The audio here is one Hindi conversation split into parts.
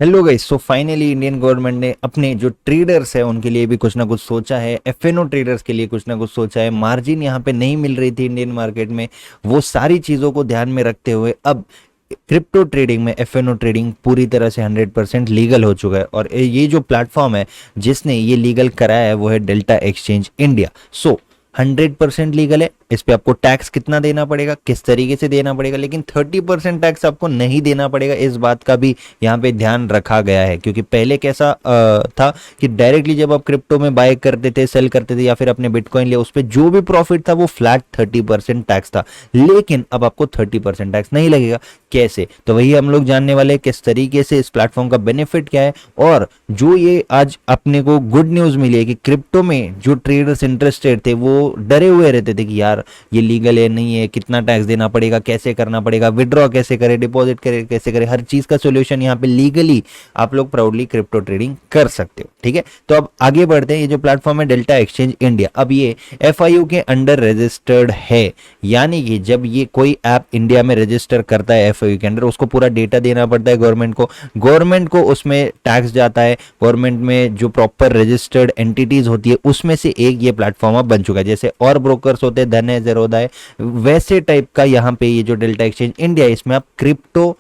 Hello guys, so finally Indian government ने अपने जो ट्रेडर्स है उनके लिए भी कुछ ना कुछ सोचा है। एफएनओ ट्रेडर्स के लिए कुछ ना कुछ सोचा है। मार्जिन यहाँ पे नहीं मिल रही थी इंडियन मार्केट में, वो सारी चीज़ों को ध्यान में रखते हुए अब क्रिप्टो ट्रेडिंग में एफएनओ ट्रेडिंग पूरी तरह से 100% लीगल हो चुका है। और ये जो प्लेटफॉर्म है जिसने ये लीगल कराया है वो है डेल्टा एक्सचेंज इंडिया। सो 100% लीगल है। इस पे आपको टैक्स कितना देना पड़ेगा, किस तरीके से देना पड़ेगा, लेकिन 30% टैक्स आपको नहीं देना पड़ेगा। इस बात का भी यहाँ पे ध्यान रखा गया है, क्योंकि पहले कैसा था कि डायरेक्टली जब आप क्रिप्टो में बाय करते थे, सेल करते थे या फिर अपने बिटकॉइन लिया, उस पर जो भी प्रॉफिट था वो फ्लैट 30% टैक्स था। लेकिन अब आपको 30% टैक्स नहीं लगेगा। कैसे, तो वही हम लोग जानने वाले हैं, किस तरीके से, इस प्लेटफॉर्म का बेनिफिट क्या है। और जो ये आज अपने को गुड न्यूज मिली है कि क्रिप्टो में जो ट्रेडर्स इंटरेस्टेड थे वो डरे हुए रहते थे कि यार ये लीगल है नहीं है, कितना टैक्स देना पड़ेगा, कैसे करना पड़ेगा, विड्रॉ कैसे करे, डिपॉजिट करे कैसे करे, हर चीज का सोल्यूशन यहाँ पे लीगली आप लोग प्राउडली क्रिप्टो ट्रेडिंग कर सकते हो। ठीक है, तो अब आगे बढ़ते हैं। ये जो प्लेटफॉर्म है डेल्टा एक्सचेंज इंडिया, अब ये एफआईयू के अंडर रजिस्टर्ड है। यानी कि जब ये कोई ऐप इंडिया में रजिस्टर करता है एफआईयू के अंडर, उसको पूरा डेटा देना पड़ता है गवर्नमेंट को उसमें टैक्स जाता है। गवर्नमेंट में जो प्रॉपर रजिस्टर्ड एंटिटीज होती है उसमें से एक ये प्लेटफॉर्म अब बन चुका है। जैसे और ब्रोकर्स होते हैं, धन है, ज़ेरोधा है, वैसे टाइप का यहाँ पे ये जो डेल्टा एक्सचेंज इंडिया है, इसमें आप क्रिप्टो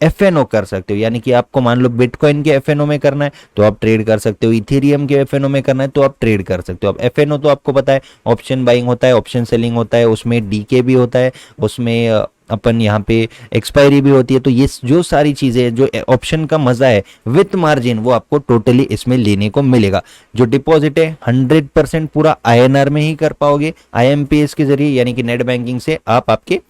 एफएनओ कर सकते हो। यानी कि आपको मान लो बिटकॉइन के एफएनओ में करना है तो आप ट्रेड कर सकते हो, इथेरियम के एफएनओ में करना है तो आप ट्रेड कर सकते हो। अब एफएनओ तो आपको पता है, ऑप्शन बाइंग होता है, ऑप्शन सेलिंग होता है, उसमें डीके भी होता है, उसमें अपन यहाँ पे एक्सपायरी भी होती है। तो ये जो सारी चीजें, जो ऑप्शन का मजा है विथ मार्जिन, वो आपको टोटली इसमें लेने को मिलेगा। जो डिपॉजिट है 100% पूरा आईएनआर में ही कर पाओगे, आईएमपीएस के जरिए, यानी कि नेट बैंकिंग से आप आपके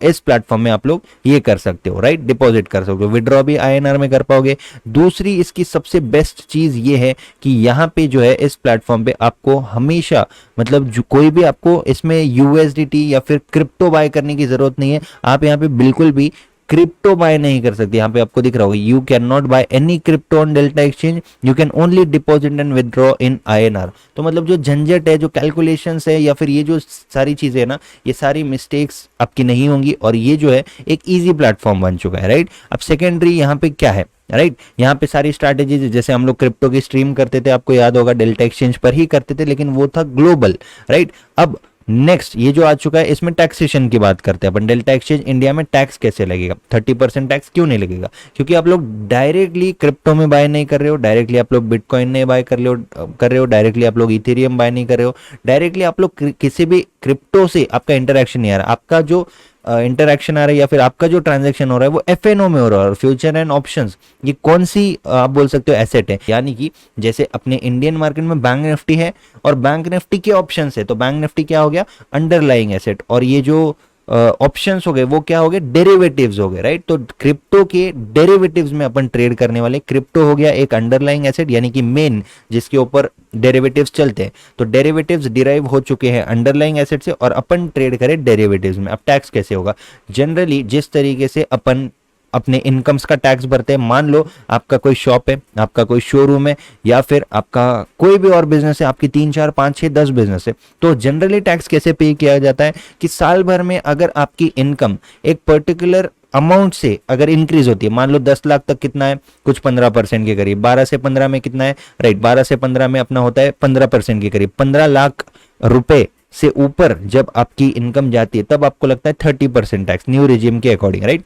इस प्लेटफॉर्म में आप लोग ये कर सकते हो, राइट, डिपॉजिट कर सकते हो, विड्रॉ भी आईएनआर में कर पाओगे। दूसरी इसकी सबसे बेस्ट चीज ये है कि यहाँ पे जो है इस प्लेटफॉर्म पे आपको हमेशा, मतलब जो कोई भी आपको इसमें यूएसडीटी या फिर क्रिप्टो बाय करने की जरूरत नहीं है। आप यहाँ पे बिल्कुल भी क्रिप्टो बाय नहीं कर सकते। यहाँ पे आपको दिख रहा होगा, you can not by any crypto on delta exchange, you can only deposit and withdraw in INR. तो मतलब जो झंझट है, जो कैलकुलेशंस है, या फिर ये जो सारी चीजें है ना, ये सारी मिस्टेक्स आपकी नहीं होंगी। और ये जो है एक इजी प्लेटफॉर्म बन चुका है, राइट। अब सेकेंडरी यहाँ पे क्या है, राइट, यहाँ पे सारी स्ट्रैटेजीज, जैसे हम लोग क्रिप्टो की स्ट्रीम करते थे, आपको याद होगा डेल्टा एक्सचेंज पर ही करते थे, लेकिन वो था ग्लोबल, राइट। अब नेक्स्ट ये जो आ चुका है, इसमें टैक्सेशन की बात करते हैं अपन। डेल्टा एक्सचेंज इंडिया में टैक्स कैसे लगेगा, 30% टैक्स क्यों नहीं लगेगा? क्योंकि आप लोग डायरेक्टली क्रिप्टो में बाय नहीं कर रहे हो, डायरेक्टली आप लोग बिटकॉइन नहीं बाय कर रहे हो, डायरेक्टली आप लोग इथेरियम बाय नहीं कर रहे हो, डायरेक्टली आप लोग किसी भी क्रिप्टो से आपका इंटरेक्शन नहीं आ रहा। आपका जो इंटरेक्शन आ रहा है या फिर आपका जो ट्रांजैक्शन हो रहा है वो एफएनओ में हो रहा है। और फ्यूचर एंड ऑप्शंस, ये कौन सी आप बोल सकते हो एसेट है? यानी कि जैसे अपने इंडियन मार्केट में बैंक निफ्टी है और बैंक निफ्टी के ऑप्शंस है, तो बैंक निफ्टी क्या हो गया, अंडरलाइंग एसेट। और ये जो ऑप्शंस हो गए वो क्या हो गए, डेरिवेटिव्स हो गए, राइट। तो क्रिप्टो के डेरिवेटिव्स में अपन ट्रेड करने वाले, क्रिप्टो हो गया एक अंडरलाइंग एसेट, यानी कि मेन जिसके ऊपर डेरिवेटिव्स चलते हैं। तो डेरिवेटिव्स डिराइव हो चुके हैं अंडरलाइंग एसेट से, और अपन ट्रेड करें डेरिवेटिव्स में। अब टैक्स कैसे होगा? जनरली जिस तरीके से अपन अपने इनकम्स का टैक्स भरते हैं, मान लो आपका कोई शॉप है, आपका कोई शोरूम है, या फिर आपका कोई भी और बिजनेस है, आपकी 3 4 5 6 10 बिजनेस है, तो जनरली टैक्स कैसे पे किया जाता है कि साल भर में अगर आपकी इनकम एक पर्टिकुलर अमाउंट से अगर इंक्रीज होती है, मान लो 10 लाख तक कितना है, कुछ 15% के करीब, 12 से 15 में कितना है, राइट, 12 से 15 में अपना होता है 15% के करीब, 15 लाख रुपए से ऊपर जब आपकी इनकम जाती है तब आपको लगता है 30% टैक्स, न्यू रिजिम के अकॉर्डिंग, राइट।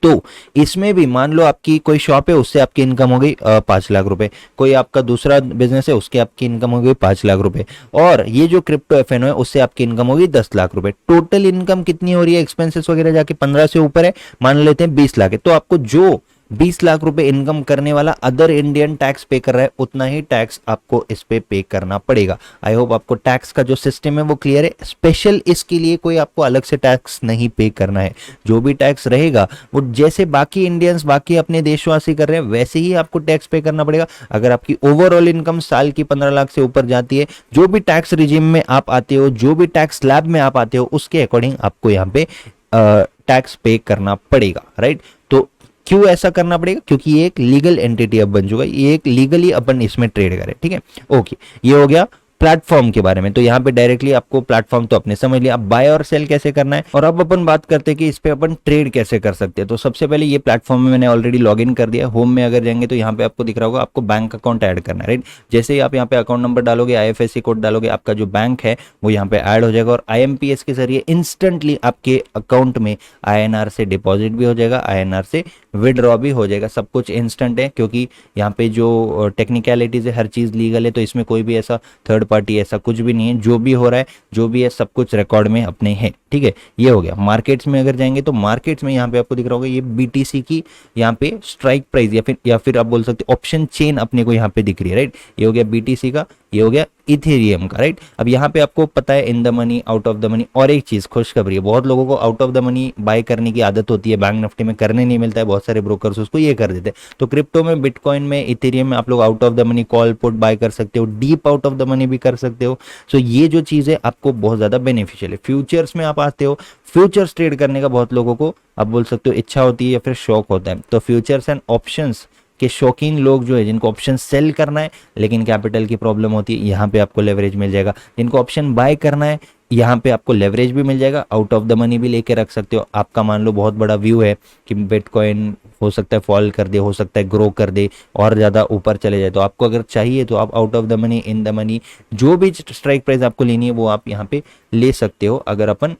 तो इसमें भी मान लो आपकी कोई शॉप है, उससे आपकी इनकम हो गई 5 लाख रुपए, कोई आपका दूसरा बिजनेस है उसके आपकी इनकम हो गई 5 लाख रुपए, और ये जो क्रिप्टो एफएनओ है उससे आपकी इनकम हो गई 10 लाख रुपए। टोटल इनकम कितनी हो रही है, एक्सपेंसेस वगैरह जाके 15 से ऊपर है, मान लेते हैं 20 लाख है, तो आपको जो 20 लाख रुपए इनकम करने वाला अदर इंडियन टैक्स पे कर रहा है, उतना ही टैक्स आपको इस पे करना पड़ेगा। आई होप आपको टैक्स का जो सिस्टम है वो क्लियर है। स्पेशल इसके लिए कोई आपको अलग से टैक्स नहीं पे करना है। जो भी टैक्स रहेगा वो जैसे बाकी इंडियंस, बाकी अपने देशवासी कर रहे हैं, वैसे ही आपको टैक्स पे करना पड़ेगा। अगर आपकी ओवरऑल इनकम साल की 15 लाख से ऊपर जाती है, जो भी टैक्स रिजिम में आप आते हो, जो भी टैक्स स्लैब में आप आते हो, उसके अकॉर्डिंग आपको यहाँ पे टैक्स पे करना पड़ेगा, राइट। तो क्यों ऐसा करना पड़ेगा? क्योंकि ये एक लीगल एंटिटी अब बन चुका है, ये एक लीगली अपन इसमें ट्रेड करें, ठीक है। ओके, ये हो गया प्लेटफॉर्म के बारे में। तो यहाँ पे डायरेक्टली आपको प्लेटफॉर्म तो अपने समझ लिया, अब बाय और सेल कैसे करना है। और अब अपन बात करते हैं कि इस पे अपन ट्रेड कैसे कर सकते हैं। तो सबसे पहले ये प्लेटफॉर्म में मैंने ऑलरेडी लॉग इन कर दिया। होम में अगर जाएंगे तो यहाँ पे आपको दिख रहा होगा आपको बैंक अकाउंट ऐड करना है, राइट। जैसे ही आप यहाँ पे अकाउंट नंबर डालोगे, IFSC कोड डालोगे, आपका जो बैंक है वो यहाँ पे ऐड हो जाएगा और IMPS के जरिए इंस्टेंटली आपके अकाउंट में INR से डिपॉजिट भी हो जाएगा, INR से विड्रॉ भी हो जाएगा। सब कुछ इंस्टेंट है क्योंकि यहाँ पे जो टेक्निकलिटीज है हर चीज़ लीगल है, तो इसमें कोई भी ऐसा थर्ड पार्टी ऐसा कुछ भी नहीं है। जो भी हो रहा है, जो भी है, सब कुछ रिकॉर्ड में अपने है, ठीक है। ये हो गया। मार्केट्स में अगर जाएंगे तो मार्केट्स में यहाँ पे आपको दिख रहा होगा ये BTC की यहाँ पे स्ट्राइक प्राइस या फिर आप बोल सकते ऑप्शन चेन अपने को यहाँ पे दिख रही है, राइट। ये हो गया BTC का, ये हो गया इथेरियम का, राइट। अब यहाँ पे आपको पता है in the money, out of the money. और एक चीज खुशखबरी है, बहुत लोगों को out of the money by करने की आदत होती है, बैंक निफ्टी में करने नहीं मिलता है, बहुत सारे ब्रोकर्स उसको ये कर देते हैं। तो क्रिप्टो में, बिटकॉइन में, इथेरियम में आप लोग out of the money call put buy कर सकते हो, deep out of the money भी कर सकते हो। सो ये जो चीज है आपको बहुत ज्यादा बेनिफिशियल है। फ्यूचर्स में आप आते हो, फ्यूचर्स ट्रेड करने का बहुत लोगों को आप बोल सकते हो इच्छा होती है या फिर शौक होता है। तो फ्यूचर्स एंड ऑप्शंस के शौकीन लोग जो है, जिनको ऑप्शन सेल करना है लेकिन कैपिटल की प्रॉब्लम होती है, यहाँ पे आपको लेवरेज मिल जाएगा। जिनको ऑप्शन बाय करना है, यहाँ पे आपको लेवरेज भी मिल जाएगा, आउट ऑफ द मनी भी लेके रख सकते हो। आपका मान लो बहुत बड़ा व्यू है कि बिटकॉइन हो सकता है फॉल कर दे, हो सकता है ग्रो कर दे और ज़्यादा ऊपर चले जाए, तो आपको अगर चाहिए तो आप out of the money, in the money, जो भी स्ट्राइक प्राइस आपको लेनी है वो आप यहाँ पे ले सकते हो, अगर अपन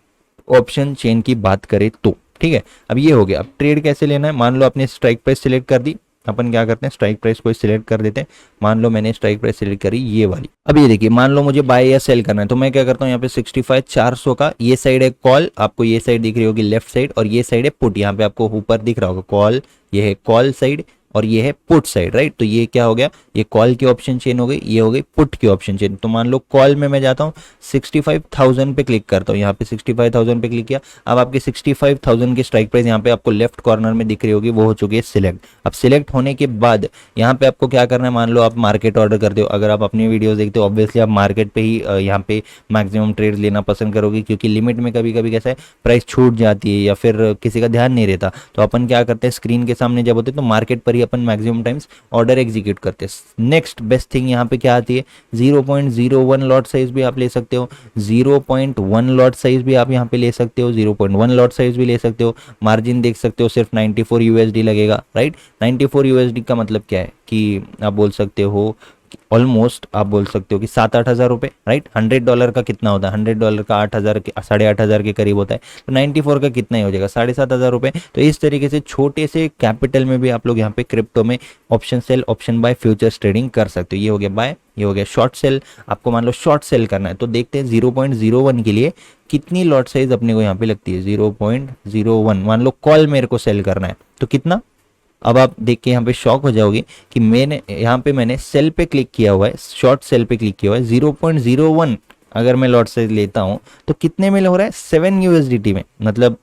ऑप्शन चेन की बात करें तो, ठीक है। अब ये हो गया। अब ट्रेड कैसे लेना है, मान लो आपने स्ट्राइक प्राइस सिलेक्ट कर दी, अपन क्या करते हैं स्ट्राइक प्राइस को सिलेक्ट कर देते हैं। मान लो मैंने स्ट्राइक प्राइस सिलेक्ट करी ये वाली। अब ये देखिए, मान लो मुझे बाय या सेल करना है, तो मैं क्या करता हूँ, यहाँ पे 65,400 का ये साइड है कॉल, आपको ये साइड दिख रही होगी लेफ्ट साइड, और ये साइड है पुट। यहाँ पे आपको ऊपर दिख रहा होगा कॉल, ये है कॉल साइड और ये है पुट साइड, राइट। तो ये क्या हो गया, ये कॉल की ऑप्शन चेन हो गई, ये हो गई पुट की ऑप्शन चेन। तो मान लो कॉल में मैं जाता हूँ, 65,000 पे क्लिक करता हूँ, यहाँ पे 65,000 पे क्लिक किया। अब आपके 65,000 की स्ट्राइक प्राइस यहाँ पे आपको लेफ्ट कॉर्नर में दिख रही होगी, वो हो चुकी है सिलेक्ट। अब सिलेक्ट होने के बाद यहाँ पे आपको क्या करना है, मान लो आप मार्केट ऑर्डर करते हो, अगर आप अपनी वीडियोस देखते हो ऑब्वियसली आप मार्केट पे ही यहाँ पे मैक्सिमम ट्रेड लेना पसंद करोगे, क्योंकि लिमिट में कभी कभी कैसा है प्राइस छूट जाती है या फिर किसी का ध्यान नहीं रहता। तो अपन क्या करते हैं, स्क्रीन के सामने जब होते हैं तो मार्केट पर ही अपन मैक्सिमम टाइम्स ऑर्डर एग्जीक्यूट करते हैं। नेक्स्ट बेस्ट थिंग यहाँ पे क्या आती है, 0.01 लॉट साइज भी आप ले सकते हो, 0.1 लॉट साइज भी आप यहाँ पे ले सकते हो, 0.1 लॉट साइज भी ले सकते हो। मार्जिन देख सकते हो सिर्फ 94 USD लगेगा, राइट। 94 USD का मतलब क्या है कि आप बोल सकते हो ऑलमोस्ट आप बोल सकते हो कि 7-8 हज़ार रुपये, राइट। $100 का कितना होता है, $100 का 8,000 के 8,500 के करीब होता है, तो 94 का कितना ही हो जाएगा, 7,500 रुपये। तो इस तरीके से छोटे से कैपिटल में भी आप लोग यहाँ पे क्रिप्टो में option sell, option buy, futures trading कर सकते हो। ये हो गया बाय, ये हो गया शॉर्ट सेल। आपको मान लो शॉर्ट सेल करना है तो देखते हैं 0.01 के लिए कितनी लॉट साइज अपने को यहाँ पे लगती है। 0.01 मान लो कॉल मेरे को सेल करना है तो कितना, अब आप देख के यहाँ पे शॉक हो जाओगे कि मैंने सेल पे क्लिक किया हुआ है, शॉर्ट सेल पे क्लिक किया हुआ है। 0.01 अगर मैं लॉट साइज लेता हूँ तो कितने में हो रहा है, 7 USDT में। मतलब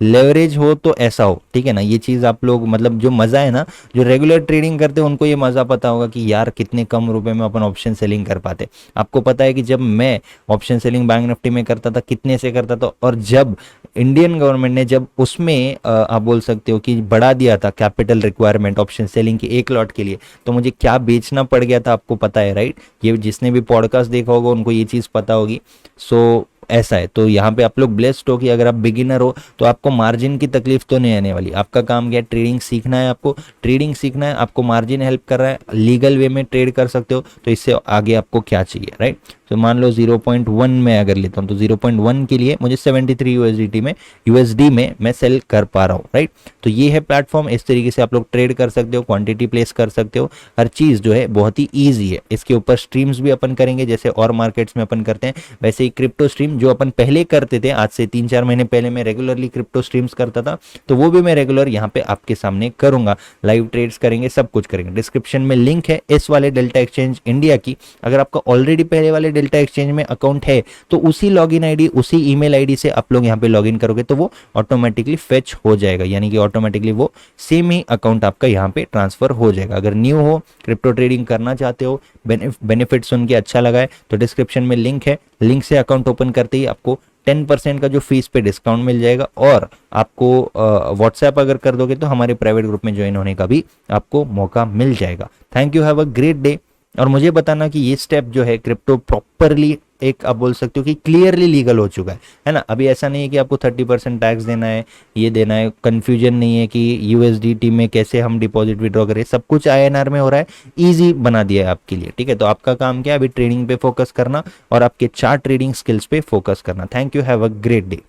लेवरेज हो तो ऐसा हो, ठीक है ना। ये चीज आप लोग मतलब जो मजा है ना, जो रेगुलर ट्रेडिंग करते हैं उनको ये मजा पता होगा कि यार कितने कम रुपए में अपन ऑप्शन सेलिंग कर पाते। आपको पता है कि जब मैं ऑप्शन सेलिंग बैंक निफ्टी में करता था कितने से करता था, और जब इंडियन गवर्नमेंट ने जब उसमें आप बोल सकते हो कि बढ़ा दिया था कैपिटल रिक्वायरमेंट ऑप्शन सेलिंग की एक लॉट के लिए, तो मुझे क्या बेचना पड़ गया था आपको पता है, राइट। ये जिसने भी पॉडकास्ट देखा होगा उनको ये चीज पता होगी। सो ऐसा है। तो यहाँ पे आप लोग ब्लेस्ड हो कि अगर आप बिगिनर हो तो आपको मार्जिन की तकलीफ तो नहीं आने वाली। आपका काम क्या है, ट्रेडिंग सीखना है, आपको ट्रेडिंग सीखना है, आपको मार्जिन हेल्प कर रहा है, लीगल वे में ट्रेड कर सकते हो, तो इससे आगे आपको क्या चाहिए, राइट। तो मान लो 0.1 में अगर लेता हूँ तो 0.1 के लिए मुझे 73 USD में मैं सेल कर पा रहा हूँ, राइट। तो ये है प्लेटफॉर्म, इस तरीके से आप लोग ट्रेड कर सकते हो, क्वांटिटी प्लेस कर सकते हो, हर चीज़ जो है बहुत ही ईजी है। इसके ऊपर स्ट्रीम्स भी अपन करेंगे, जैसे और मार्केट्स में अपन करते हैं वैसे ही क्रिप्टो स्ट्रीम जो अपन पहले करते थे, आज से 3-4 महीने पहले मैं रेगुलरली क्रिप्टो स्ट्रीम्स करता था, तो वो भी मैं रेगुलर यहाँ पे आपके सामने करूंगा। लाइव ट्रेड्स करेंगे, सब कुछ करेंगे। डिस्क्रिप्शन में लिंक है इस वाले डेल्टा एक्सचेंज इंडिया की। अगर आपका ऑलरेडी पहले वाले डेल्टा एक्सचेंज में अकाउंट है तो उसी लॉगिन आईडी, उसी ईमेल आईडी से आप लोग यहाँ पे लॉगिन करोगे तो वो ऑटोमेटिकली फेच हो जाएगा, यानी कि ऑटोमेटिकली वो सेम ही अकाउंट आपका यहाँ पे ट्रांसफर हो जाएगा। अगर न्यू हो, क्रिप्टो ट्रेडिंग करना चाहते हो, बेनिफिट सुन के अच्छा लगा है तो डिस्क्रिप्शन में लिंक है, लिंक से अकाउंट ओपन करते ही आपको 10% का जो फीस पे डिस्काउंट मिल जाएगा, और आपको व्हाट्सएप अगर कर दोगे तो हमारे प्राइवेट ग्रुप में ज्वाइन होने का भी आपको मौका मिल जाएगा। Thank you, have a great day. और मुझे बताना कि ये स्टेप जो है क्रिप्टो प्रॉपरली, एक आप बोल सकते हो कि क्लियरली लीगल हो चुका है ना? अभी ऐसा नहीं है कि आपको 30% टैक्स देना है, ये देना है, कंफ्यूजन नहीं है कि यूएसडीटी में कैसे हम डिपॉजिट विड्रॉ करें, सब कुछ आईएनआर में हो रहा है, इजी बना दिया है आपके लिए, ठीक है? तो आपका काम क्या है, अभी ट्रेडिंग पे फोकस करना और आपके चार्ट ट्रेडिंग स्किल्स पे फोकस करना। Thank you, have a great day.